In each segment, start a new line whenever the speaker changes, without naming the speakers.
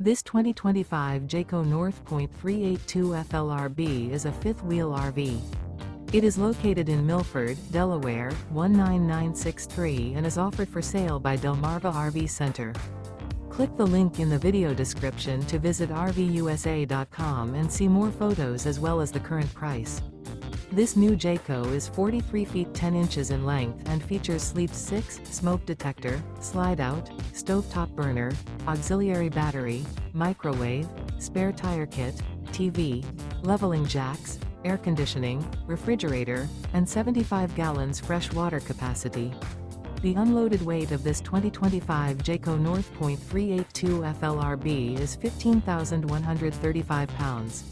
This 2025 Jayco North Point 382 FLRB is a fifth-wheel RV. It is located in Milford, Delaware, 19963 and is offered for sale by Delmarva RV Center. Click the link in the video description to visit RVUSA.com and see more photos as well as the current price. This new Jayco is 43 feet 10 inches in length and features sleep 6, smoke detector, slide-out, stovetop burner, auxiliary battery, microwave, spare tire kit, TV, leveling jacks, air conditioning, refrigerator, and 75 gallons fresh water capacity. The unloaded weight of this 2025 Jayco North Point 382 FLRB is 15,135 pounds.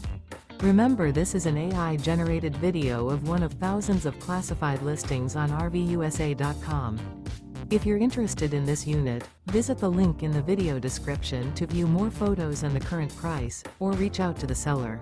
Remember, this is an AI-generated video of one of thousands of classified listings on RVUSA.com. If you're interested in this unit, visit the link in the video description to view more photos and the current price, or reach out to the seller.